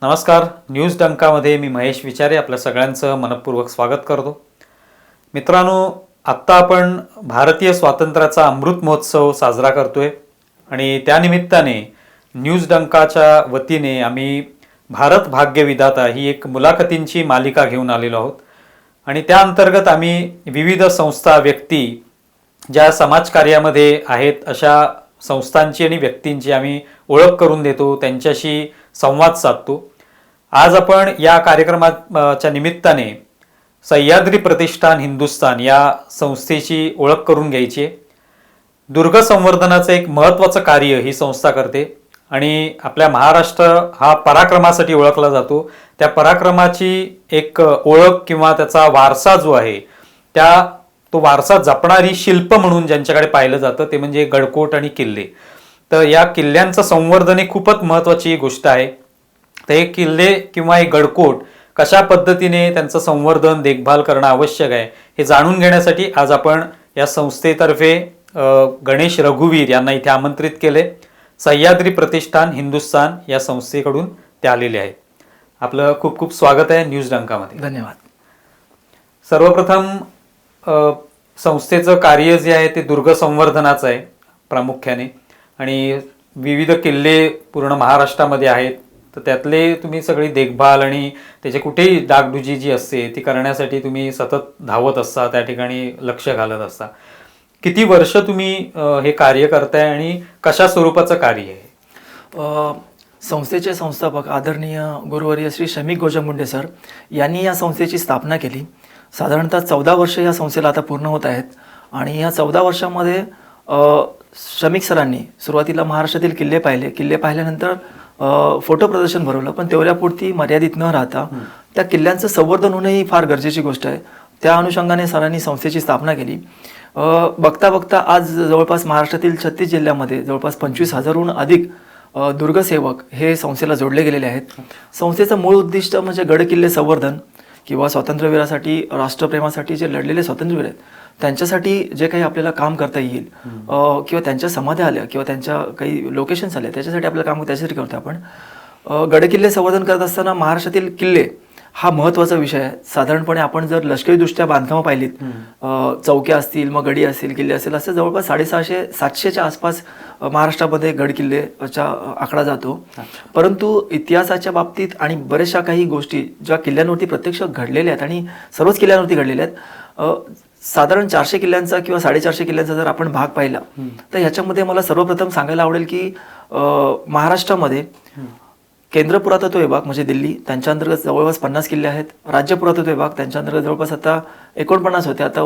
नमस्कार. न्यूज डंकामध्ये मी महेश विचारे आपल्या सगळ्यांचं मनपूर्वक स्वागत करतो. मित्रांनो, आत्ता आपण भारतीय स्वातंत्र्याचा अमृत महोत्सव साजरा करतोय आणि त्यानिमित्ताने न्यूज डंकाच्या वतीने आम्ही भारत भाग्य विधाता ही एक मुलाखतींची मालिका घेऊन आलेलो आहोत आणि त्या अंतर्गत आम्ही विविध संस्था, व्यक्ती ज्या समाजकार्यामध्ये आहेत अशा संस्थांची आणि व्यक्तींची आम्ही ओळख करून देतो, त्यांच्याशी संवाद साधतो. आज आपण या कार्यक्रमाच्या निमित्ताने सह्याद्री प्रतिष्ठान हिंदुस्थान या संस्थेची ओळख करून घ्यायची आहे. दुर्ग संवर्धनाचं एक महत्त्वाचं कार्य ही संस्था करते आणि आपल्या महाराष्ट्र हा पराक्रमासाठी ओळखला जातो. त्या पराक्रमाची एक ओळख किंवा त्याचा वारसा जो आहे तो वारसा जपणारी शिल्प म्हणून ज्यांच्याकडे पाहिलं जातं ते म्हणजे गडकोट आणि किल्ले. तर या किल्ल्यांचं संवर्धन ही खूपच महत्त्वाची गोष्ट आहे. तर हे किल्ले किंवा हे गडकोट कशा पद्धतीने त्यांचं संवर्धन देखभाल करणं आवश्यक आहे हे जाणून घेण्यासाठी आज आपण या संस्थेतर्फे गणेश रघुवीर यांना इथे आमंत्रित केले. सह्याद्री प्रतिष्ठान हिंदुस्थान या संस्थेकडून ते आलेले आहेत. आपलं खूप खूप स्वागत आहे न्यूज डंकामध्ये. धन्यवाद. सर्वप्रथम संस्थेचं कार्य जे आहे ते दुर्ग संवर्धनाचं आहे प्रामुख्याने आणि विविध किल्ले पूर्ण महाराष्ट्रामध्ये आहेत. तर त्यातले तुम्ही सगळी देखभाल आणि त्याचे कुठेही डागडुजी जी असते ती करण्यासाठी तुम्ही सतत धावत असता, त्या ठिकाणी लक्ष घालत असता. किती वर्ष तुम्ही हे कार्य करताय आणि कशा स्वरूपाचं कार्य आहे? संस्थेचे संस्थापक आदरणीय गुरुवर्य श्री शमिक गोजमुंडे सर यांनी या संस्थेची स्थापना केली. साधारणतः 14 वर्ष या संस्थेला आता पूर्ण होत आहेत आणि या 14 वर्षामध्ये शमिक सरांनी सुरुवातीला महाराष्ट्रातील किल्ले पाहिल्यानंतर फोटो प्रदर्शन भरवलं, पण तेवढ्यापुरती मर्यादित न राहता त्या किल्ल्यांचं संवर्धन होणं ही फार गरजेची गोष्ट आहे. त्या अनुषंगाने सरांनी संस्थेची स्थापना केली. बघता बघता आज जवळपास महाराष्ट्रातील 36 जिल्ह्यामध्ये जवळपास 25,000हून अधिक दुर्गसेवक हे संस्थेला जोडले गेलेले आहेत. संस्थेचं मूळ उद्दिष्ट म्हणजे गडकिल्ले संवर्धन किंवा स्वातंत्र्यवीरासाठी, राष्ट्रप्रेमासाठी जे लढलेले स्वातंत्र्यवीर आहेत त्यांच्यासाठी जे काही आपल्याला काम करता येईल किंवा त्यांच्या समाध्या आल्या किंवा त्यांच्या काही लोकेशन्स आल्या त्याच्यासाठी आपल्याला काम त्याच्यासाठी करतो आपण. गडकिल्ले संवर्धन करत असताना महाराष्ट्रातील किल्ले हा महत्त्वाचा विषय आहे. साधारणपणे आपण जर लष्करीदृष्ट्या बांधकामं पाहिलीत, चौक्या असतील, मग गडी असतील, किल्ले असतील, असे जवळपास 650-700च्या आसपास महाराष्ट्रामध्ये गडकिल्लेचा आकडा जातो. परंतु इतिहासाच्या बाबतीत आणि बऱ्याचशा काही गोष्टी ज्या किल्ल्यांवरती प्रत्यक्ष घडलेल्या आहेत आणि सर्वच किल्ल्यांवरती घडलेल्या आहेत, साधारण 400 किल्ल्यांचा किंवा 450 किल्ल्यांचा जर आपण भाग पाहिला तर ह्याच्यामध्ये मला सर्वप्रथम सांगायला आवडेल की महाराष्ट्रामध्ये केंद्र पुरातत्व विभाग म्हणजे दिल्ली त्यांच्या अंतर्गत जवळपास 50 किल्ले आहेत. राज्य पुरातत्व विभाग त्यांच्या अंतर्गत जवळपास आता 49 होते. आता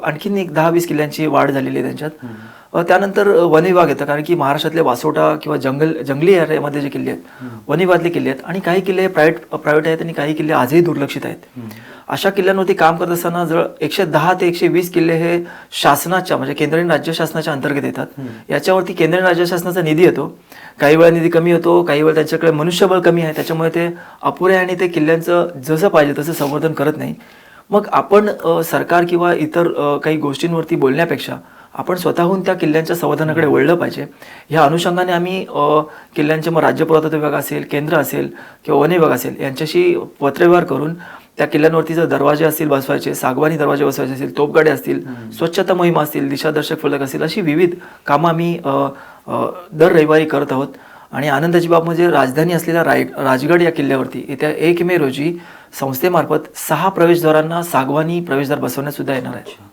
आणखीन एक 10-20 किल्ल्यांची वाढ झालेली आहे त्यांच्यात. त्यानंतर वन विभाग येतं, कारण की महाराष्ट्रातले वासोटा किंवा जंगली एरियामध्ये जे किल्ले आहेत वन विभागातले किल्ले आहेत आणि काही किल्ले प्रायव्हेट आहेत आणि काही किल्ले आजही दुर्लक्षित आहेत. अशा किल्ल्यांवरती काम करत असताना जर 110 ते 120 किल्ले हे शासनाच्या म्हणजे केंद्र आणि राज्य शासनाच्या अंतर्गत येतात. याच्यावरती केंद्र आणि राज्य शासनाचा निधी येतो. काही वेळा निधी कमी होतो, काही वेळा त्यांच्याकडे मनुष्यबळ कमी आहे, त्याच्यामुळे ते अपुरे आणि ते किल्ल्यांचं जसं पाहिजे तसं संवर्धन करत नाही. मग आपण सरकार किंवा इतर काही गोष्टींवरती बोलण्यापेक्षा आपण स्वतःहून त्या किल्ल्यांच्या संवर्धनाकडे वळलं पाहिजे. ह्या अनुषंगाने आम्ही किल्ल्यांचे मग राज्य पुरातत्व विभाग असेल, केंद्र असेल किंवा वन विभाग असेल यांच्याशी पत्रव्यवहार करून त्या किल्ल्यांवरती जर दरवाजे असतील बसवायचे, सागवानी दरवाजे बसवायचे असतील, तोफगाड्या असतील, स्वच्छता मोहीम असतील, दिशादर्शक फलक असतील, अशी विविध कामं आम्ही दर रविवारी करत आहोत. आणि आनंदाची बाब म्हणजे राजधानी असलेल्या राजगड या किल्ल्यावरती येत्या 1 मे रोजी संस्थेमार्फत 6 प्रवेशद्वारांना सागवानी प्रवेशद्वार बसवण्यात सुद्धा येणार आहे.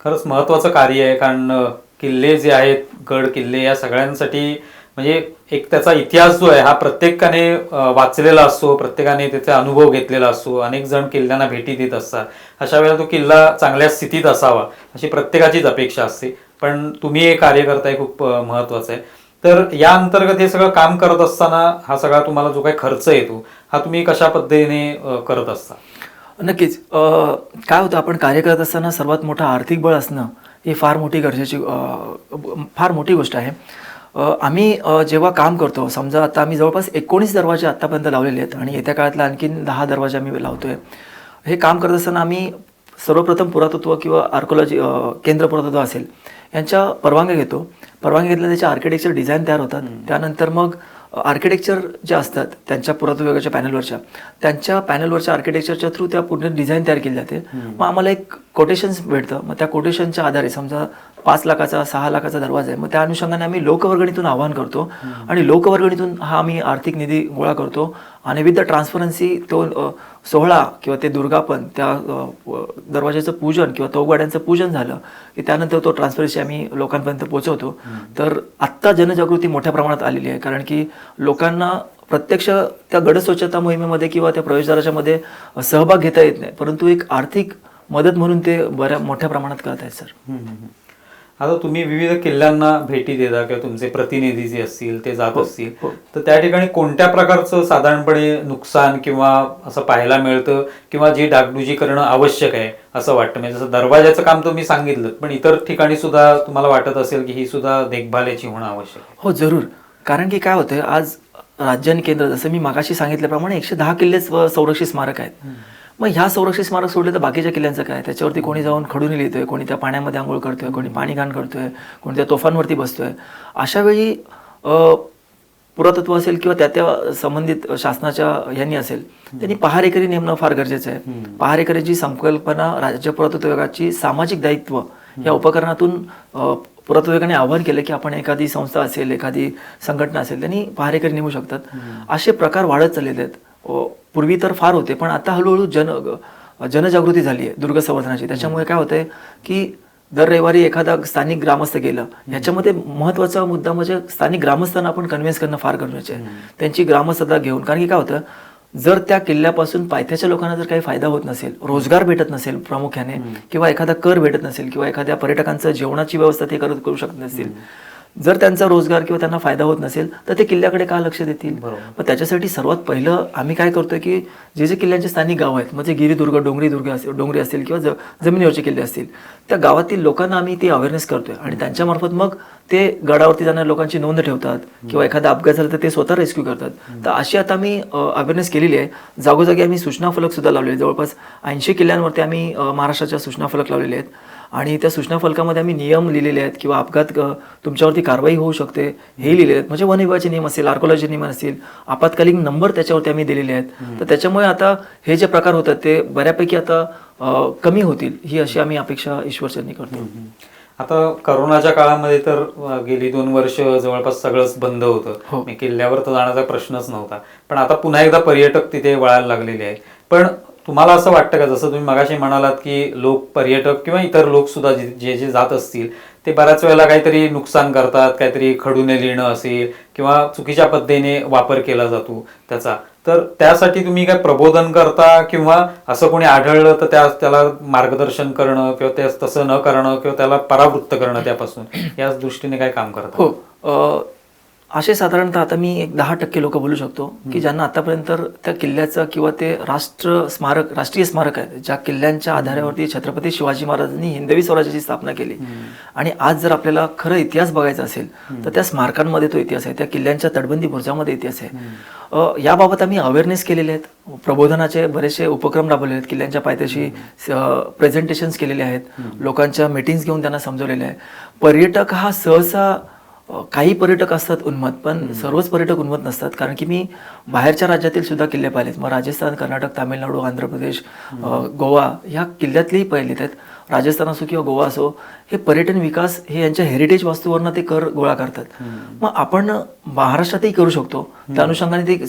खरंच महत्त्वाचं कार्य आहे, कारण किल्ले जे आहेत, गड किल्ले या सगळ्यांसाठी म्हणजे एक त्याचा इतिहास जो आहे हा प्रत्येकाने वाचलेला असतो, प्रत्येकाने त्याचा अनुभव घेतलेला असतो. अनेक जण किल्ल्यांना भेटी देत असतात. अशा वेळेला तो किल्ला चांगल्या स्थितीत असावा अशी प्रत्येकाचीच अपेक्षा असते. पण तुम्ही हे कार्य करताय खूप महत्त्वाचं आहे. तर या अंतर्गत हे सगळं काम करत असताना हा सगळा तुम्हाला जो काही खर्च येतो हा तुम्ही कशा पद्धतीने करत असता? नक्कीच. काय होतं, आपण कार्य करत असताना सर्वात मोठं आर्थिक बळ असणं ही फार मोठी गोष्ट आहे. आम्ही जेव्हा काम करतो, समजा आता आम्ही जवळपास 19 दरवाजे आत्तापर्यंत लावलेले आहेत आणि येत्या काळातला आणखीन 10 दरवाजे आम्ही लावतोय. हे काम करत असताना आम्ही सर्वप्रथम पुरातत्व किंवा आर्कोलॉजी केंद्र पुरातत्व असेल यांच्या परवानग्या घेतो. परवानगी घेतल्या त्याच्या आर्किटेक्चर डिझाईन तयार होतात. त्यानंतर मग आर्किटेक्चर जे असतात त्यांच्या पुरातत्व विभागाच्या पॅनलवरच्या आर्किटेक्चरच्या थ्रू त्या पूर्ण डिझाईन तयार केली जाते. मग आम्हाला एक कोटेशन्स भेटतं. मग त्या कोटेशनच्या आधारे समजा 5 लाखाचा 6 लाखाचा दरवाजा आहे, मग त्या अनुषंगाने आम्ही लोकवर्गणीतून आवाहन करतो आणि लोकवर्गणीतून हा आम्ही आर्थिक निधी गोळा करतो आणि विथ द ट्रान्सपरन्सी तो सोहळा किंवा ते दुर्गापन त्या दरवाजाचं पूजन किंवा तोगवाड्यांचं पूजन झालं की त्यानंतर तो ट्रान्सपरन्सी आम्ही लोकांपर्यंत पोहोचवतो. तर आत्ता जनजागृती मोठ्या प्रमाणात आलेली आहे, कारण की लोकांना प्रत्यक्ष त्या गड स्वच्छता मोहिमेमध्ये किंवा त्या प्रवेशद्वाराच्या मध्ये सहभाग घेता येत नाही, परंतु एक आर्थिक मदत म्हणून ते बऱ्या मोठ्या प्रमाणात करत आहेत सर. आता तुम्ही विविध किल्ल्यांना भेटी देता किंवा तुमचे प्रतिनिधी जे असतील ते जात असतील, हो. तर त्या ठिकाणी कोणत्या प्रकारचं साधारणपणे नुकसान किंवा असं पाहायला मिळतं किंवा जी डागडुजी करणं आवश्यक आहे असं वाटतं? म्हणजे जसं दरवाजाचं काम तुम्ही सांगितलं, पण इतर ठिकाणी सुद्धा तुम्हाला वाटत असेल की ही सुद्धा देखभाल याची होणं आवश्यक आहे? हो, जरूर. कारण की काय होतंय, आज राज्य आणि केंद्र, जसं मी मागाशी सांगितल्याप्रमाणे 110 किल्ले संरक्षित स्मारक आहेत. मग ह्या संरक्षित स्मारक सोडले तर बाकीच्या किल्ल्यांचं काय? त्याच्यावरती कोणी जाऊन खडून लिहितोय, कोणी त्या पाण्यामध्ये आंघोळ करतोय, कोणी पाणी घाण करतोय, कोणी त्या तोफांवरती बसतोय. अशा वेळी पुरातत्व असेल किंवा त्या संबंधित शासनाच्या यांनी असेल, त्यांनी पहारेकरी नेमणं फार गरजेचं आहे. पहारेकरीची संकल्पना राज्य पुरातत्व विभागाची सामाजिक दायित्व या उपकरणातून पुरातत्व विभागाने आवाहन केलं की आपण एखादी संस्था असेल, एखादी संघटना असेल, त्यांनी पहारेकरी नेमू शकतात. असे प्रकार वाढत चाललेले आहेत. पूर्वी तर फार होते, पण आता हळूहळू जनजागृती झाली आहे दुर्ग संवर्धनाची. त्याच्यामुळे काय होतंय की दर रविवारी एखादा स्थानिक ग्रामस्थ गेलं, ह्याच्यामध्ये महत्त्वाचा मुद्दा म्हणजे स्थानिक ग्रामस्थांना आपण कन्व्हिन्स करणं फार गरजेचं आहे. त्यांची ग्रामस्थता घेऊन, कारण की काय होतं, जर त्या किल्ल्यापासून पायथ्याच्या लोकांना जर काही फायदा होत नसेल, रोजगार भेटत नसेल प्रामुख्याने, किंवा एखादा कर भेटत नसेल, किंवा एखाद्या पर्यटकांचं जेवणाची व्यवस्था ते करू शकत नसतील, जर त्यांचा रोजगार किंवा त्यांना फायदा होत नसेल, तर ते किल्ल्याकडे का लक्ष देतील? मग त्याच्यासाठी सर्वात पहिलं आम्ही काय करतोय की जे किल्ल्यांचे स्थानिक गाव आहेत, म्हणजे गिरीदुर्ग, डोंगरी असतील किंवा जमिनीवरचे किल्ले असतील, त्या गावातील लोकांना आम्ही ते अवेअरनेस करतोय आणि त्यांच्यामार्फत मग ते गडावरती जाणाऱ्या लोकांची नोंद ठेवतात किंवा एखादा अपघात झाला तर ते स्वतः रेस्क्यू करतात. तर अशी आता आम्ही अवेअरनेस केलेली आहे. जागोजागी आम्ही सूचना फलक सुद्धा लावलेले, जवळपास 80 किल्ल्यांवरती आम्ही महाराष्ट्राच्या सूचना फलक लावलेले आहेत आणि त्या सूचना फलकामध्ये आम्ही नियम लिहिलेले आहेत किंवा अपघात तुमच्यावरती कारवाई होऊ शकते हे लिहिलेले आहेत. म्हणजे वन विभागाचे नियम असतील, आर्कोलॉजी नियम असतील, आपत्कालीन नंबर त्याच्यावरती आम्ही दिलेले आहेत. तर त्याच्यामुळे आता हे जे प्रकार होतात ते बऱ्यापैकी आता कमी होतील, ही अशी आम्ही अपेक्षा ईश्वरचरणी करतो. आता करोनाच्या काळामध्ये तर गेली 2 वर्ष जवळपास सगळंच बंद होतं. हो. किल्ल्यावर तर जाण्याचा प्रश्नच नव्हता, पण आता पुन्हा एकदा पर्यटक तिथे वळायला लागलेले आहेत. पण तुम्हाला असं वाटतं का, जसं तुम्ही मगाशी म्हणालात की पर्यटक किंवा इतर लोक सुद्धा जे जे जात असतील ते बऱ्याच वेळेला काहीतरी नुकसान करतात, काहीतरी खडूने लिहिणं असेल किंवा चुकीच्या पद्धतीने वापर केला जातो त्याचा, तर त्यासाठी तुम्ही काय प्रबोधन करता किंवा असं कोणी आढळलं तर त्याला मार्गदर्शन करणं किंवा ते तसं न करणं किंवा त्याला परावृत्त करणं त्यापासून, या दृष्टीने काय काम करता? हो, असे साधारणतः आता मी एक 10% लोक बोलू शकतो की ज्यांना आतापर्यंत त्या किल्ल्याचं किंवा ते राष्ट्रीय स्मारक आहे, ज्या किल्ल्यांच्या आधारावरती छत्रपती शिवाजी महाराजांनी हिंदवी स्वराज्याची स्थापना केली. आणि आज जर आपल्याला खरं इतिहास बघायचा असेल तर त्या स्मारकांमध्ये तो इतिहास आहे, त्या किल्ल्यांच्या तटबंदी बुर्जामध्ये इतिहास आहे. याबाबत आम्ही अवेअरनेस केलेले आहेत, प्रबोधनाचे बरेचसे उपक्रम राबवले आहेत, किल्ल्यांच्या पायथ्याशी प्रेझेंटेशन्स केलेले आहेत, लोकांच्या मीटिंग्स घेऊन त्यांना समजवलेले आहे. पर्यटक हा सहसा, काही पर्यटक असतात उन्मत्त, पण सर्वच पर्यटक उन्मत्त नसतात. कारण की मी बाहेरच्या राज्यातील सुद्धा किल्ले पाहिलेत. मग राजस्थान, कर्नाटक, तामिळनाडू, आंध्र प्रदेश, गोवा ह्या किल्ल्यातलेही पाहिलेत आहेत. राजस्थान असो किंवा गोवा असो, हे पर्यटन विकास हे यांच्या हेरिटेज वास्तूवरनं ते कर गोळा करतात. मग आपण महाराष्ट्रातही करू शकतो. त्या अनुषंगाने ते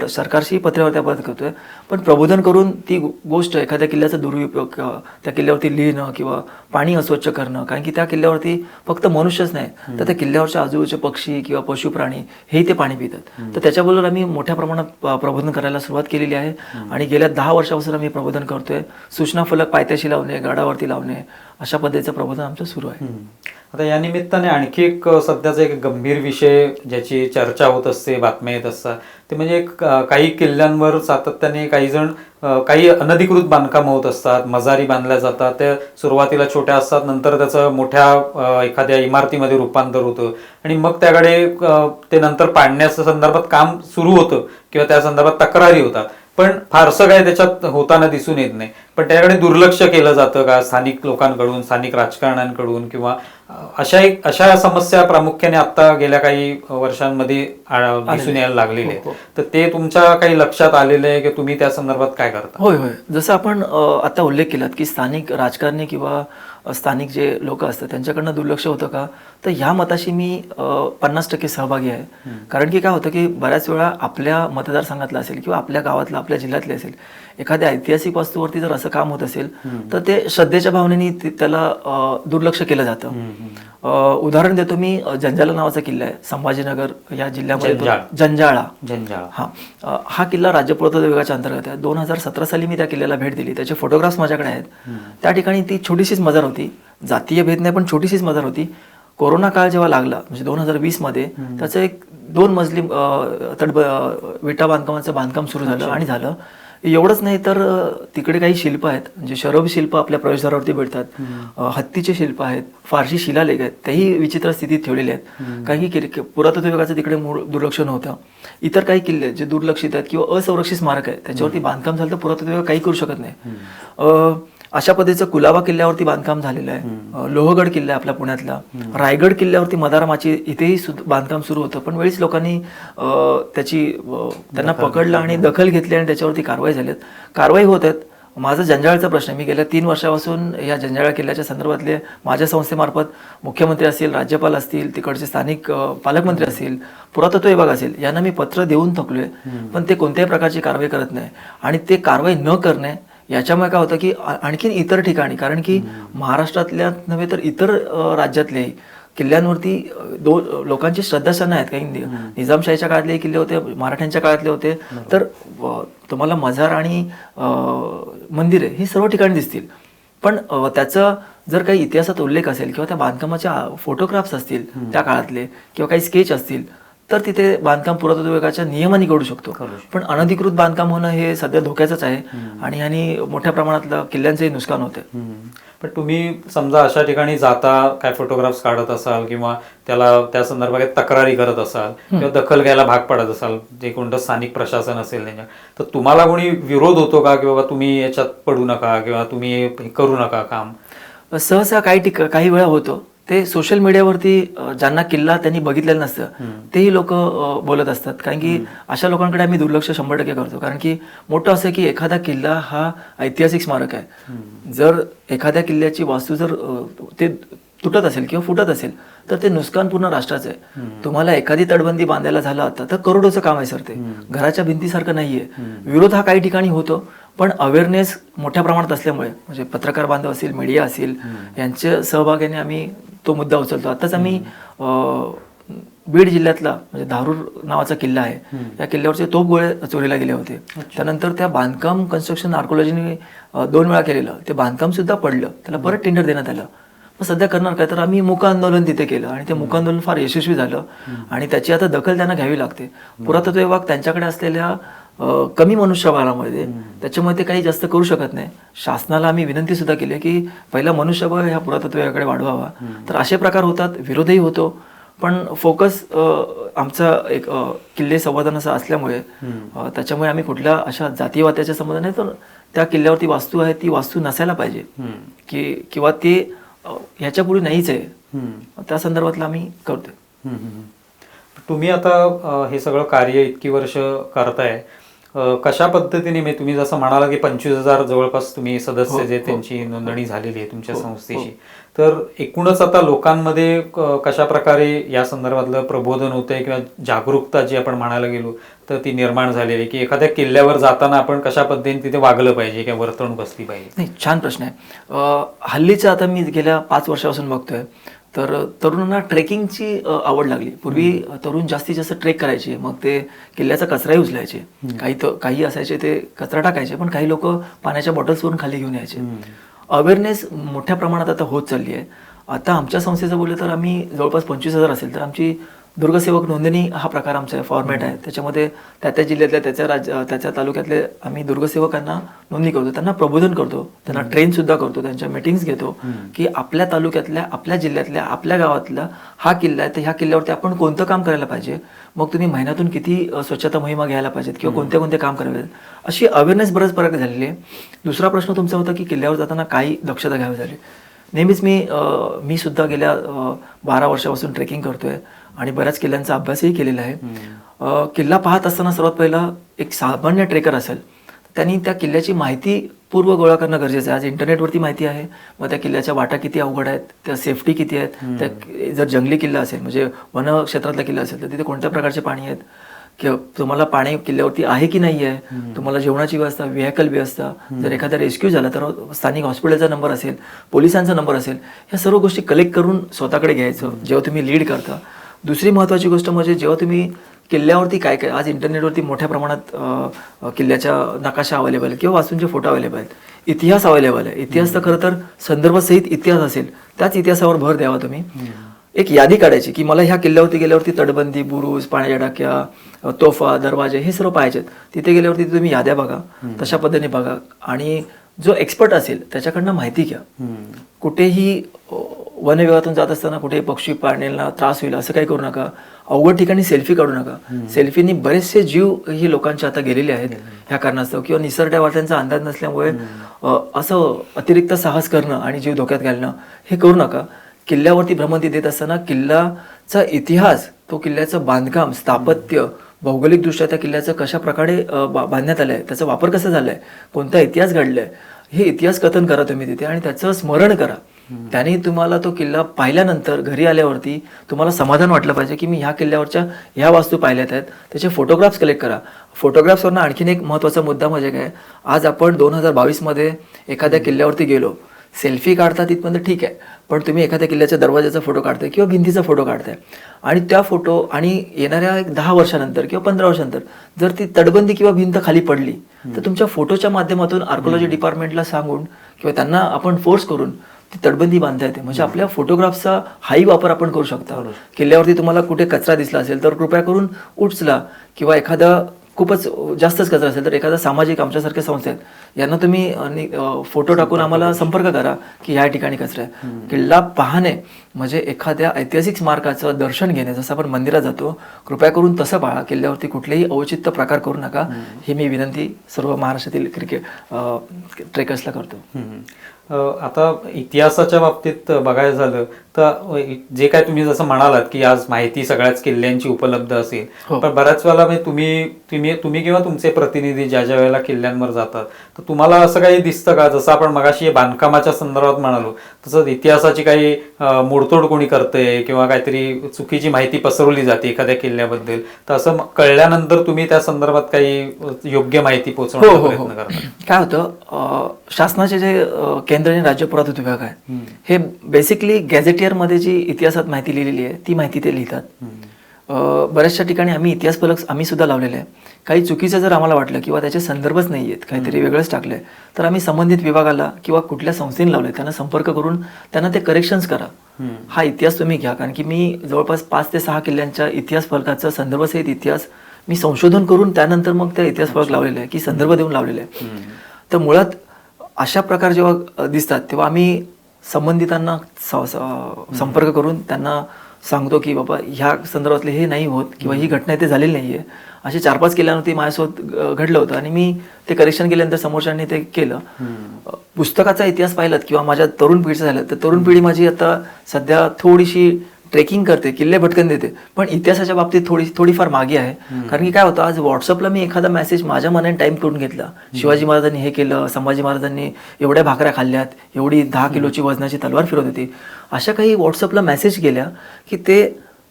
सरकारशी पत्रावरती आपण करतोय, पण प्रबोधन करून ती गोष्ट, एखाद्या किल्ल्याचा दुरुपयोग, त्या किल्ल्यावरती लिहिणं किंवा पाणी अस्वच्छ करणं, कारण की त्या किल्ल्यावरती फक्त मनुष्यच नाही तर त्या किल्ल्यावरच्या आजूबाजूचे पक्षी किंवा पशु प्राणी हेही ते पाणी पितात. तर त्याच्याबरोबर आम्ही मोठ्या प्रमाणात प्रबोधन करायला सुरुवात केलेली आहे आणि गेल्या 10 वर्षापासून आम्ही प्रबोधन करतोय. सूचना फलक पायथ्याशी लावणे, गडावरती लावणे, अशा पद्धतीचं प्रबोधन आमचं सुरू आहे. आता या निमित्ताने आणखी एक सध्याचा एक गंभीर विषय ज्याची चर्चा होत असते, बातम्या येत असतात, ते म्हणजे काही किल्ल्यांवर सातत्याने काही अनधिकृत बांधकाम होत असतात, मजारी बांधल्या जातात. त्या सुरुवातीला छोट्या असतात, नंतर त्याचं मोठ्या एखाद्या इमारतीमध्ये रूपांतर होतं आणि मग त्याकडे ते नंतर पाडण्याच्या संदर्भात काम सुरू होतं किंवा त्या संदर्भात तक्रारी होतात, पण फारसं काय त्याच्यात होताना दिसून येत नाही. पण त्याकडे दुर्लक्ष केलं जातं का स्थानिक लोकांकडून, स्थानिक राजकारण्यांकडून, किंवा अशा समस्या प्रामुख्याने आता गेल्या काही वर्षांमध्ये दिसून यायला लागलेले आहेत. तर ते तुमच्या काही लक्षात आलेलं आहे की तुम्ही त्या संदर्भात काय करता? होय होय, जसं आपण आता उल्लेख केलात की स्थानिक राजकारणी किंवा स्थानिक जे लोक असतात त्यांच्याकडनं दुर्लक्ष होतं का, तर ह्या मताशी मी 50% सहभागी आहे. कारण की काय होतं की बऱ्याच वेळा आपल्या मतदारसंघातलं असेल किंवा आपल्या गावातलं, आपल्या जिल्ह्यातले असेल, एखाद्या ऐतिहासिक वस्तूवरती जर असं काम होत असेल तर ते श्रद्धेच्या भावनेने त्याला दुर्लक्ष केलं जातं. उदाहरण देतो मी, जंजाळा नावाचा किल्ला आहे संभाजीनगर या जिल्ह्यामध्ये, जंजाळा. हा किल्ला राज्य पुरातत्व विभागाच्या अंतर्गत आहे. 2017 साली मी त्या किल्ल्याला भेट दिली. त्याचे फोटोग्राफ्स माझ्याकडे आहेत. त्या ठिकाणी ती छोटीशीच मजार होती, जातीय भेद नाही पण छोटीशीच मजार होती. कोरोना काळ जेव्हा लागला म्हणजे 2020 मध्ये, त्याचं एक 2 मजली विटा बांधकामाचं बांधकाम सुरू झालं आणि झालं. एवढंच नाही तर तिकडे काही शिल्प आहेत, म्हणजे शरभ शिल्प आपल्या प्रवेशद्वारावरती भेटतात, हत्तीचे शिल्प आहेत, फारशी शिलालेख आहेत, तेही विचित्र स्थितीत ठेवलेले आहेत. काही की पुरातत्व विभागाचं तिकडे मूळ दुर्लक्ष नव्हतं. इतर काही किल्ले जे दुर्लक्षित आहेत किंवा असंरक्षित स्मारक आहे त्याच्यावरती बांधकाम झालं तर पुरातत्व विभाग काही करू शकत नाही. अशा पद्धतीचं कुलाबा किल्ल्यावरती बांधकाम झालेलं आहे. लोहगड किल्ला आहे आपल्या पुण्यातला. रायगड किल्ल्यावरती मदारमाची इथेही बांधकाम सुरू होतं, पण वेळीच लोकांनी त्यांना पकडलं आणि दखल घेतली आणि त्याच्यावरती कारवाई होत आहेत. माझा जंजाळचा प्रश्न आहे. मी गेल्या 3 वर्षापासून या जंजाळा किल्ल्याच्या संदर्भातले माझ्या संस्थेमार्फत मुख्यमंत्री असतील, राज्यपाल असतील, तिकडचे स्थानिक पालकमंत्री असतील, पुरातत्व विभाग असेल, यांना मी पत्र देऊन थकलोय, पण ते कोणत्याही प्रकारची कारवाई करत नाही. आणि ते कारवाई न करणे याच्यामुळे काय होतं की आणखीन इतर ठिकाणी, कारण की महाराष्ट्रातल्या नव्हे तर इतर राज्यातले किल्ल्यांवरती लोकांची श्रद्धास्थान आहेत. काही निजामशाहीच्या काळातले किल्ले होते, मराठ्यांच्या काळातले होते, तर तुम्हाला मजार आणि मंदिरे ही सर्व ठिकाणी दिसतील. पण त्याचं जर काही इतिहासात उल्लेख असेल किंवा त्या बांधकामाच्या फोटोग्राफ्स असतील त्या काळातले किंवा काही स्केच असतील तर तिथे बांधकाम पुरातत्व विभागाच्या नियमाने करू शकतो. पण अनधिकृत बांधकाम होणं हे सध्या धोक्याचंच आहे आणि यांनी मोठ्या प्रमाणातलं किल्ल्यांचंही नुकसान होतं. पण तुम्ही समजा अशा ठिकाणी जाता, काय फोटोग्राफ्स काढत असाल किंवा त्या संदर्भात तक्रारी करत असाल किंवा दखल घ्यायला भाग पडत असाल, जे कोणतं स्थानिक प्रशासन असेल त्यांच्या, तर तुम्हाला कोणी विरोध होतो का की बाबा तुम्ही याच्यात पडू नका किंवा तुम्ही करू नका काम? सहसा काही वेळा होतो. ते सोशल मीडियावरती ज्यांना किल्ला त्यांनी बघितलेलं नसतं तेही लोक बोलत असतात. कारण की अशा लोकांकडे आम्ही दुर्लक्ष 100% करतो. कारण की मोठं असं की एखादा किल्ला हा ऐतिहासिक स्मारक आहे. जर एखाद्या किल्ल्याची वास्तू जर ते तुटत असेल किंवा फुटत असेल तर ते नुकसान पूर्ण राष्ट्राचं आहे. तुम्हाला एखादी तटबंदी बांधायला झालं आता तर करोडोचं काम आहे सर. ते घराच्या भिंतीसारखं नाहीये. विरोध हा काही ठिकाणी होतो, पण अवेअरनेस मोठ्या प्रमाणात असल्यामुळे, म्हणजे पत्रकार बांधव असतील, मीडिया असेल, यांच्या सहभागाने आम्ही तो मुद्दा उचलतो. आताच आम्ही बीड जिल्ह्यातला म्हणजे धारूर नावाचा किल्ला आहे, या किल्ल्यावरचे तोफगोळे चोरीला गेले होते. त्यानंतर त्या बांधकाम कन्स्ट्रक्शन आर्कोलॉजीने 2 वेळा केलेलं, ते बांधकाम सुद्धा पडलं, त्याला परत टेंडर देण्यात आलं. मग सध्या करणार काय, तर आम्ही मूक आंदोलन तिथे केलं आणि ते मूक आंदोलन फार यशस्वी झालं आणि त्याची आता दखल त्यांना घ्यावी लागते. पुरातत्व विभाग त्यांच्याकडे असलेल्या कमी मनुष्यबळामध्ये त्याच्यामुळे ते काही जास्त करू शकत नाही. शासनाला आम्ही विनंती सुद्धा केली की पहिला मनुष्यबळ ह्या पुरातत्व विभागाकडे वाढवावा. तर असे प्रकार होतात, विरोधही होतो, पण फोकस आमचा एक किल्ले संवर्धनाचा असल्यामुळे त्याच्यामुळे आम्ही कुठल्या अशा जातीयवादाच्या संबंध नाही, तर त्या किल्ल्यावरती वास्तू आहे ती वास्तू नसायला पाहिजे किंवा ते ह्याच्यापुढे नाहीच आहे, त्या संदर्भातलं आम्ही करतोय. तुम्ही आता हे सगळं कार्य इतकी वर्ष करताय, कशा पद्धतीने, तुम्ही जसं म्हणाला की 25,000 जवळपास तुम्ही सदस्य जे त्यांची नोंदणी झालेली आहे तुमच्या संस्थेची, तर एकूणच आता लोकांमध्ये कशा प्रकारे या संदर्भातलं प्रबोधन होतंय किंवा जागरूकता जी आपण म्हणायला गेलो तर ती निर्माण झालेली आहे की एखाद्या किल्ल्यावर जाताना आपण कशा पद्धतीने तिथे वागलं पाहिजे किंवा वर्तणूक असली पाहिजे? नाही, छान प्रश्न आहे. हल्लीचं आता मी गेल्या 5 वर्षापासून बघतोय तर तरुणांना ट्रेकिंगची आवड लागली. पूर्वी तरुण जास्तीत जास्त ट्रेक करायचे, मग ते किल्ल्याचा कचराही उचलायचे, काही असायचे ते कचरा टाकायचे, पण काही लोक पाण्याच्या बॉटल्सवरून खाली घेऊन यायचे. अवेअरनेस मोठ्या प्रमाणात आता होत चालली आहे. आता आमच्या संस्थेचं बोललं तर आम्ही जवळपास 25,000 असेल तर आमची दुर्गसेवक नोंदणी हा प्रकार आमचा फॉर्मॅट आहे. त्याच्यामध्ये त्या जिल्ह्यातल्या त्याच्या तालुक्यातले आम्ही दुर्गसेवकांना नोंदणी करतो, त्यांना प्रबोधन करतो, त्यांना ट्रेन सुद्धा करतो, त्यांच्या मीटिंग्स घेतो की आपल्या तालुक्यातल्या, आपल्या जिल्ह्यातल्या, आपल्या गावातला हा किल्ला आहे, तर ह्या किल्ल्यावरती आपण कोणतं काम करायला पाहिजे, मग तुम्ही महिन्यातून किती स्वच्छता मोहिमा घ्यायला पाहिजेत किंवा कोणते कोणते काम करावे, अशी अवेअरनेस बरंच प्रकारे झालेली आहे. दुसरा प्रश्न तुमचा होता की किल्ल्यावर जाताना काही दक्षता घ्यावी झाली. नेहमीच मी सुद्धा गेल्या 12 वर्षापासून ट्रेकिंग करतोय आणि बऱ्याच किल्ल्यांचा अभ्यासही केलेला आहे. किल्ला पाहत असताना सर्वात पहिला एक सामान्य ट्रेकर असेल, त्यांनी त्या किल्ल्याची माहिती पूर्व गोळा करणं गरजेचं आहे. आज इंटरनेटवरती माहिती आहे, मग त्या किल्ल्याच्या वाटा किती अवघड आहेत, त्या सेफ्टी किती आहेत, त्या जर जंगली किल्ला असेल म्हणजे वन क्षेत्रातला किल्ला असेल तर तिथे कोणत्या प्रकारचे पाणी आहेत, किंवा तुम्हाला पाणी किल्ल्यावरती आहे की नाही आहे, तुम्हाला जेवणाची व्यवस्था, व्हेकल व्यवस्था, जर एखादा रेस्क्यू झाला तर स्थानिक हॉस्पिटलचा नंबर असेल, पोलिसांचा नंबर असेल, ह्या सर्व गोष्टी कलेक्ट करून स्वतःकडे घ्यायचं जेव्हा तुम्ही लीड करता. दुसरी महत्त्वाची गोष्ट म्हणजे जेव्हा तुम्ही किल्ल्यावरती काय काय, आज इंटरनेटवरती मोठ्या प्रमाणात किल्ल्याच्या नकाशा अवेलेबल आहे किंवा वास्तूंचे फोटो अवेलेबल आहेत, इतिहास अवेलेबल आहे. इतिहास तर खरं तर संदर्भसहित इतिहास असेल, त्याच इतिहासावर भर द्यावा तुम्ही. एक यादी काढायची की मला ह्या किल्ल्यावरती गेल्यावरती तटबंदी, बुरुज, पाण्याच्या टाक्या, तोफा, दरवाजे हे सर्व पाहायचे. तिथे गेल्यावरती तुम्ही याद्या बघा, तशा पद्धतीने बघा आणि जो एक्सपर्ट असेल त्याच्याकडनं माहिती घ्या. कुठेही वन विभागातून जात असताना कुठे पक्षी प्राण्यांना त्रास होईल असं काही करू नका. अवघड ठिकाणी सेल्फी काढू नका. सेल्फीनी बरेचसे जीव ही लोकांचे आता गेलेले आहेत ह्या कारणास्तव, किंवा निसर्गड्या वाट्यांचा अंदाज नसल्यामुळे असं अतिरिक्त साहस करणं आणि जीव धोक्यात घालणं हे करू नका. किल्ल्यावरती भ्रमंती देत असताना किल्ल्याचा इतिहास, तो किल्ल्याचं बांधकाम, स्थापत्य, भौगोलिकदृष्ट्या त्या किल्ल्याचं कशा प्रकारे बांधण्यात आलंय, त्याचा वापर कसा झालाय, कोणता इतिहास घडलाय, हे इतिहास कथन करा तुम्ही तिथे आणि त्याचं स्मरण करा. त्याने तुम्हाला तो किल्ला पाहिल्यानंतर घरी आल्यावरती तुम्हाला समाधान वाटलं पाहिजे की मी ह्या किल्ल्यावरच्या ह्या वास्तू पाहिल्यात आहेत. त्याचे फोटोग्राफ्स कलेक्ट करा. फोटोग्राफ्सवरनं आणखीन एक महत्त्वाचा मुद्दा म्हणजे काय, आज आपण 2022 मध्ये एखाद्या किल्ल्यावरती गेलो, सेल्फी काढता तिथपर्यंत ठीक आहे, पण तुम्ही एखाद्या किल्ल्याच्या दरवाजाचा फोटो काढताय किंवा भिंतीचा फोटो काढताय आणि त्या फोटो आणि येणाऱ्या 10 वर्षानंतर किंवा 15 वर्षानंतर जर ती तटबंदी किंवा भिंत खाली पडली तर तुमच्या फोटोच्या माध्यमातून आर्कोलॉजी डिपार्टमेंटला सांगून किंवा त्यांना आपण फोर्स करून ती तटबंदी बांधता येते. म्हणजे आपल्या फोटोग्राफचा हाही वापर आपण करू शकता. किल्ल्यावरती तुम्हाला कुठे कचरा दिसला असेल तर कृपया करून उचला, किंवा एखादा खूपच जास्तच कचरा असेल तर एखादा सामाजिक आमच्यासारख्या संस्था आहेत यांना तुम्ही फोटो टाकून आम्हाला संपर्क करा की ह्या ठिकाणी कचरा आहे. किल्ला पाहणे म्हणजे एखाद्या ऐतिहासिक स्मारकाचं दर्शन घेणे, जसं आपण मंदिरात जातो, कृपया करून तसं पाहा. किल्ल्यावरती कुठलेही औचित्य प्रकार करू नका, ही मी विनंती सर्व महाराष्ट्रातील ट्रेकर्सला करतो. आता इतिहासाच्या बाबतीत बघायचं झालं तर जे काय तुम्ही जसं म्हणालात की आज माहिती सगळ्याच किल्ल्यांची उपलब्ध असेल, पण बऱ्याच वेळेला तुम्ही किंवा तुमचे प्रतिनिधी ज्या वेळेला किल्ल्यांवर जातात तर तुम्हाला असं काही दिसतं का, जसं आपण मगाशी बांधकामाच्या संदर्भात म्हणालो तसंच इतिहासाची काही मोडतोड कोणी करते किंवा काहीतरी चुकीची माहिती पसरवली जाते एखाद्या किल्ल्याबद्दल, तर असं कळल्यानंतर तुम्ही त्या संदर्भात काही योग्य माहिती पोहोचवण्याचा प्रयत्न करता? काय होतं, शासनाचे जे केंद्र आणि राज्य पुरातत्व विभाग आहे हे बेसिकली गॅझेटियर मध्ये जी इतिहासात माहिती लिहिलेली आहे ती माहिती ते लिहितात. बऱ्याचशा ठिकाणी आम्ही इतिहास फलक आम्ही सुद्धा लावलेले आहे. काही चुकीचं जर आम्हाला वाटलं किंवा त्याचे संदर्भच नाही आहेत, काहीतरी वेगळंच टाकलंय, तर आम्ही संबंधित विभागाला किंवा कुठल्या संस्थेने लावले त्यांना संपर्क करून त्यांना ते करेक्शन्स करा. हा इतिहास तुम्ही घ्या, कारण की मी जवळपास 5 ते 6 किल्ल्यांच्या इतिहास फलकाचा संदर्भसहित इतिहास मी संशोधन करून त्यानंतर मग त्या इतिहास फलक लावलेले आहे की संदर्भ देऊन लावलेले आहे. तर मुळात अशा प्रकार जेव्हा दिसतात तेव्हा आम्ही संबंधितांना संपर्क करून त्यांना सांगतो की बाबा ह्या संदर्भातले हे नाही होत किंवा ही घटना इथे झालेली नाही आहे. असे 4-5 किल्ल्यांवरती माझ्यासोबत घडलं होतं आणि मी ते करेक्शन केल्यानंतर समोरच्यांनी ते केलं. पुस्तकाचा इतिहास पाहिलात किंवा माझ्या तरुण पिढीचं झालं तर तरुण पिढी माझी आता सध्या थोडीशी ट्रेकिंग करते, किल्ले भटकन देते, पण इतिहासाच्या बाबतीत थोडीफार मागे आहे. कारण की काय होतं, आज व्हॉट्सअपला मी एखादा मेसेज माझ्या मनाने टाईप करून घेतला, शिवाजी महाराजांनी हे केलं, संभाजी महाराजांनी एवढ्या भाकऱ्या खाल्ल्यात, एवढी 10 किलोची वजनाची तलवार फिरवत होती, अशा काही व्हॉट्सअपला मेसेज गेल्या की ते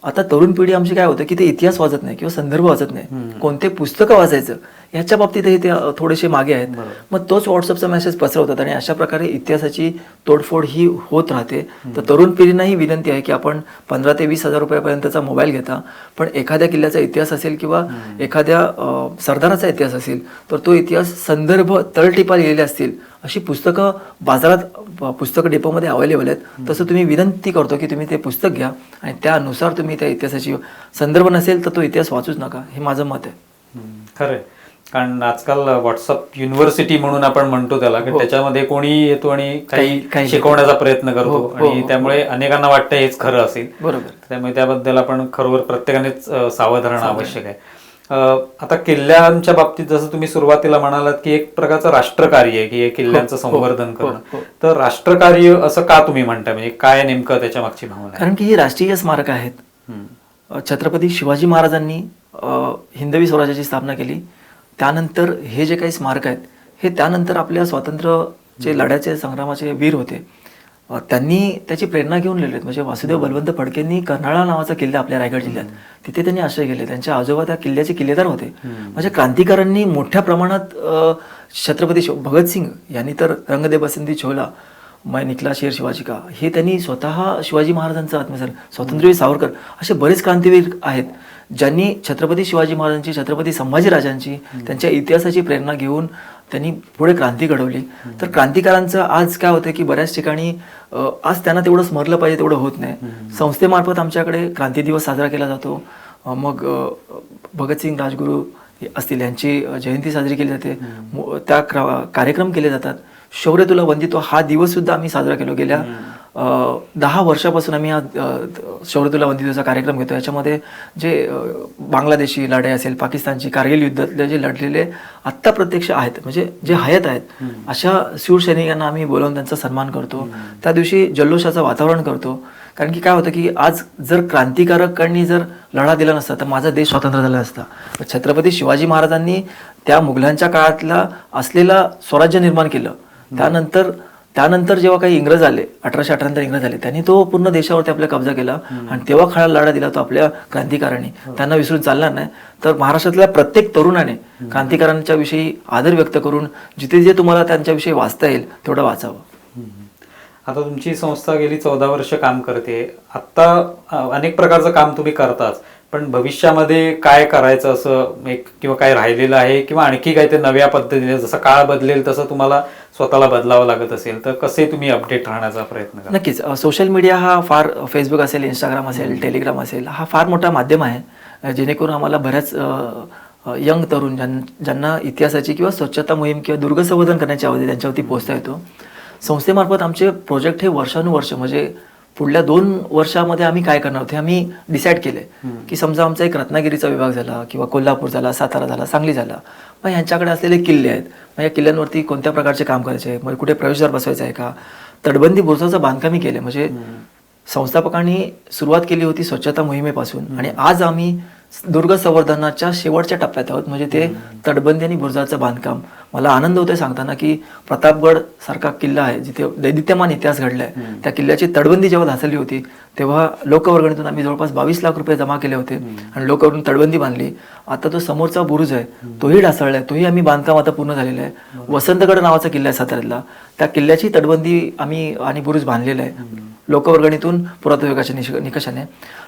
आता तरुण पिढी आमची काय होतं की ते इतिहास वाचत नाही किंवा संदर्भ वाचत नाही, कोणते पुस्तकं वाचायचं ह्याच्या बाबतीतही ते थोडेसे मागे आहेत. बरोबर. मग तोच व्हॉट्सअपचा मेसेज पसरवतात आणि अशा प्रकारे इतिहासाची तोडफोड ही होत राहते. तर तरुण पिढींनाही विनंती आहे की आपण 15,000 ते 20,000 रुपयापर्यंतचा मोबाईल घेता, पण एखाद्या किल्ल्याचा इतिहास असेल किंवा एखाद्या सरदाराचा इतिहास असेल तर तो इतिहास संदर्भ तळटीपा लिहिलेले असतील अशी पुस्तकं बाजारात पुस्तक डेपोमध्ये अवेलेबल आहेत. तसं तुम्ही विनंती करतो की तुम्ही ते पुस्तक घ्या आणि त्यानुसार तुम्ही त्या इतिहासाची संदर्भ नसेल तर तो इतिहास वाचूच नका, हे माझं मत आहे. खरंय. कारण आजकाल व्हॉट्सअप युनिव्हर्सिटी म्हणून आपण म्हणतो त्याला, की त्याच्यामध्ये कोणी येतो आणि काही शिकवण्याचा प्रयत्न करतो आणि त्यामुळे अनेकांना वाटतं हेच खरं असेल. बरोबर. त्यामुळे त्याबद्दल आपण खरोखर प्रत्येकानेच सावध राहणं आवश्यक आहे. आता किल्ल्यांच्या बाबतीत जसं तुम्ही सुरुवातीला म्हणालात की एक प्रकारचं राष्ट्रकार्य आहे की हे किल्ल्यांचं संवर्धन करणं, तर राष्ट्रकार्य असं का तुम्ही म्हणताय, म्हणजे काय नेमकं त्याच्या मागची भावना आहे? कारण की ही राष्ट्रीय स्मारक आहेत. छत्रपती शिवाजी महाराजांनी हिंदवी स्वराज्याची स्थापना केली, त्यानंतर हे जे काही स्मारक आहेत हे त्यानंतर आपल्या स्वातंत्र्याचे लढ्याचे संग्रामाचे वीर होते, त्यांनी त्याची प्रेरणा घेऊन लिहिले. म्हणजे वासुदेव बलवंत फडकेंनी कर्नाळा नावाचा किल्ला आपल्या रायगड जिल्ह्यात, तिथे त्यांनी आश्रय घेतले. त्यांच्या आजोबा त्या किल्ल्याचे किल्लेदार होते. म्हणजे क्रांतिकारांनी मोठ्या प्रमाणात छत्रपती भगतसिंग यांनी तर रंग दे बसंती छोला मैं निकला शेर शिवाजी का, हे त्यांनी स्वतः शिवाजी महाराजांचं आत्मसात, स्वातंत्र्यवीर सावरकर असे बरेच क्रांतीवीर आहेत ज्यांनी छत्रपती शिवाजी महाराजांची, छत्रपती संभाजीराजांची, त्यांच्या इतिहासाची प्रेरणा घेऊन त्यांनी पुढे क्रांती घडवली. तर क्रांतिकारांचं आज काय होतं की बऱ्याच ठिकाणी आज त्यांना तेवढं स्मरलं पाहिजे तेवढं होत नाही. संस्थेमार्फत आमच्याकडे क्रांती दिवस साजरा केला जातो. मग भगतसिंग राजगुरू असतील यांची जयंती साजरी केली जाते, त्या कार्यक्रम केले जातात. शौर्य तुला वंदितो हा दिवस सुद्धा आम्ही साजरा केलो. गेल्या 10 वर्षापासून आम्ही हा शौर्य तुला वंदितोचा कार्यक्रम घेतो. याच्यामध्ये जे बांगलादेशी लढाई असेल, पाकिस्तानची कारगिल युद्धातले जे लढलेले आत्ता प्रत्यक्ष आहेत, म्हणजे जे हयात आहेत अशा शूरसैनिकांना आम्ही बोलावून त्यांचा सन्मान करतो. त्या दिवशी जल्लोषाचं वातावरण करतो. कारण की काय होतं की आज जर क्रांतिकारकांनी जर लढा दिला नसता तर माझा देश स्वतंत्र झाला असता. छत्रपती शिवाजी महाराजांनी त्या मुघलांच्या काळातला असलेला स्वराज्य निर्माण केलं. त्यानंतर जेव्हा काही इंग्रज आले, 1818 इंग्रज आले, त्यांनी तो पूर्ण देशावरती आपला कब्जा केला आणि तेव्हा खळा लढा दिला तो आपल्या क्रांतिकारांनी. त्यांना विसरून चालणार नाही. तर महाराष्ट्रातल्या प्रत्येक तरुणाने क्रांतिकारांच्या विषयी आदर व्यक्त करून जिथे जे तुम्हाला त्यांच्याविषयी वाचता येईल तेवढं वाचावं. आता तुमची संस्था गेली 14 वर्ष काम करते. आता अनेक प्रकारचं काम तुम्ही करताच, पण भविष्यामध्ये काय करायचं असं एक किंवा काय राहिलेलं आहे किंवा आणखी काय ते नव्या पद्धतीने जसं काळ बदलेल तसं तुम्हाला स्वतःला बदलावं लागत असेल तर कसे तुम्ही अपडेट राहण्याचा प्रयत्न करा? नक्कीच. सोशल मीडिया हा फार, फेसबुक असेल, इंस्टाग्राम असेल, टेलिग्राम असेल, हा फार मोठा माध्यम आहे जेणेकरून आम्हाला बऱ्याच यंग तरुण ज्यांना इतिहासाची किंवा स्वच्छता मोहीम किंवा दुर्ग संवर्धन करण्याची आवड त्यांच्यावरती पोहोचता येतो. संस्थेमार्फत आमचे प्रोजेक्ट हे वर्षानुवर्ष, म्हणजे पुढल्या 2 वर्षामध्ये आम्ही काय करणार होते आम्ही डिसाईड केले. की समजा आमचा एक रत्नागिरीचा विभाग झाला किंवा कोल्हापूर झाला, सातारा झाला, सांगली झाला, मग ह्यांच्याकडे असलेले किल्ले आहेत, मग या किल्ल्यांवरती कोणत्या प्रकारचे काम करायचे आहे, मग कुठे प्रवेशद्वार बसवायचा आहे का, तटबंदी बुरुजाचं बांधकामही केलं. म्हणजे संस्थापकांनी सुरुवात केली होती स्वच्छता मोहिमेपासून आणि आज आम्ही दुर्ग संवर्धनाच्या शेवटच्या टप्प्यात आहोत, म्हणजे ते तटबंदी आणि बुरुजाचं बांधकाम. मला आनंद होतोय सांगताना की प्रतापगड सारखा किल्ला आहे जिथे दैदित्यमान इतिहास घडलाय, त्या किल्ल्याची तटबंदी जेव्हा धासली होती तेव्हा लोकवर्गणीतून आम्ही जवळपास 22 लाख रुपये जमा केले होते आणि लोकवर्गणीतून तटबंदी बांधली. आता तो समोरचा बुरुज आहे तोही ढासळलाय, तोही आम्ही बांधकाम आता पूर्ण झालेलं आहे. वसंतगड नावाचा किल्ला आहे साताऱ्यातला, त्या किल्ल्याची तटबंदी आम्ही आणि बुरुज बांधलेला आहे लोकवर्गणीतून पुरातत्व विभागाच्या निकषाने.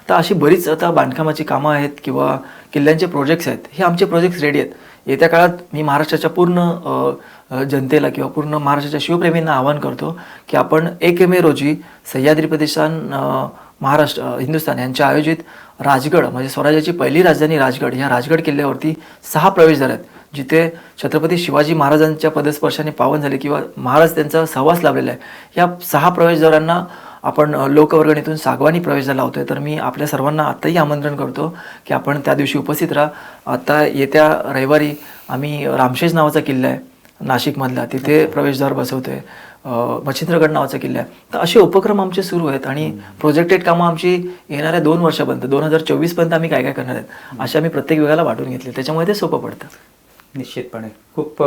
तर अशी बरीच आता बांधकामाची कामं आहेत किंवा किल्ल्यांचे प्रोजेक्ट्स आहेत. हे आमचे प्रोजेक्ट्स रेडी आहेत. येत्या काळात मी महाराष्ट्राच्या पूर्ण जनतेला किंवा पूर्ण महाराष्ट्राच्या शिवप्रेमींना आवाहन करतो की आपण 1 मे रोजी सह्याद्री प्रतिष्ठान महाराष्ट्र हिंदुस्थान यांच्या आयोजित राजगड, म्हणजे स्वराज्याची पहिली राजधानी राजगड, या राजगड किल्ल्यावरती 6 प्रवेशद्वार आहेत जिथे छत्रपती शिवाजी महाराजांच्या पदस्पर्शाने पावन झाले किंवा महाराज त्यांचा सहवास लाभलेला आहे. या 6 प्रवेशद्वारांना आपण लोकवर्गणीतून सागवानी प्रवेशद्वार लावतोय. तर मी आपल्या सर्वांना आत्ताही आमंत्रण करतो की आपण त्या दिवशी उपस्थित राहा. आता येत्या रविवारी आम्ही रामशेज नावाचा किल्ला आहे नाशिकमधला, तिथे प्रवेशद्वार बसवतोय. मच्छिंद्रगड नावाचा किल्ला आहे. तर असे उपक्रम आमचे सुरू आहेत आणि प्रोजेक्टेड कामं आमची येणाऱ्या 2 वर्षापर्यंत 2024 पर्यंत आम्ही काय काय करणार आहेत असे आम्ही प्रत्येक विभागाला वाटून घेतले. त्याच्यामुळे ते सोपं पडतं. निश्चितपणे खूप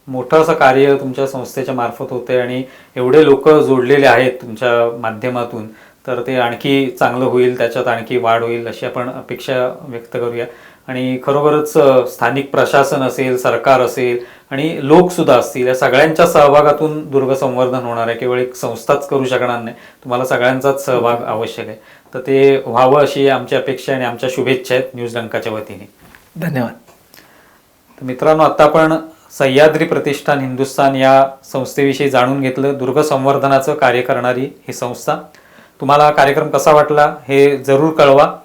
मोठं असं कार्य तुमच्या संस्थेच्या मार्फत होते आणि एवढे लोक जोडलेले आहेत तुमच्या माध्यमातून, तर ते आणखी चांगलं होईल, त्याच्यात आणखी वाढ होईल अशी आपण अपेक्षा व्यक्त करूया. आणि खरोखरच स्थानिक प्रशासन असेल, सरकार असेल आणि लोकसुद्धा असतील, या सगळ्यांच्या सहभागातून दुर्ग संवर्धन होणार आहे. केवळ एक संस्थाच करू शकणार नाही, तुम्हाला सगळ्यांचाच सहभाग आवश्यक आहे. तर ते व्हावं अशी आमची अपेक्षा आणि आमच्या शुभेच्छा आहेत न्यूज डंकाच्या वतीने. धन्यवाद. तर मित्रांनो, आता आपण सह्याद्री प्रतिष्ठान हिंदुस्थान या संस्थेविषयी जाणून घेतलं. दुर्ग संवर्धनाचं कार्य करणारी ही संस्था. तुम्हाला कार्यक्रम कसा वाटला हे जरूर कळवा.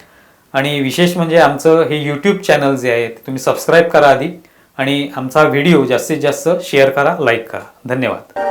आणि विशेष म्हणजे आमचं हे यूट्यूब चॅनल जे आहे ते तुम्ही सबस्क्राईब करा आधी, आणि आमचा व्हिडिओ जास्तीत जास्त शेअर करा, लाईक करा. धन्यवाद.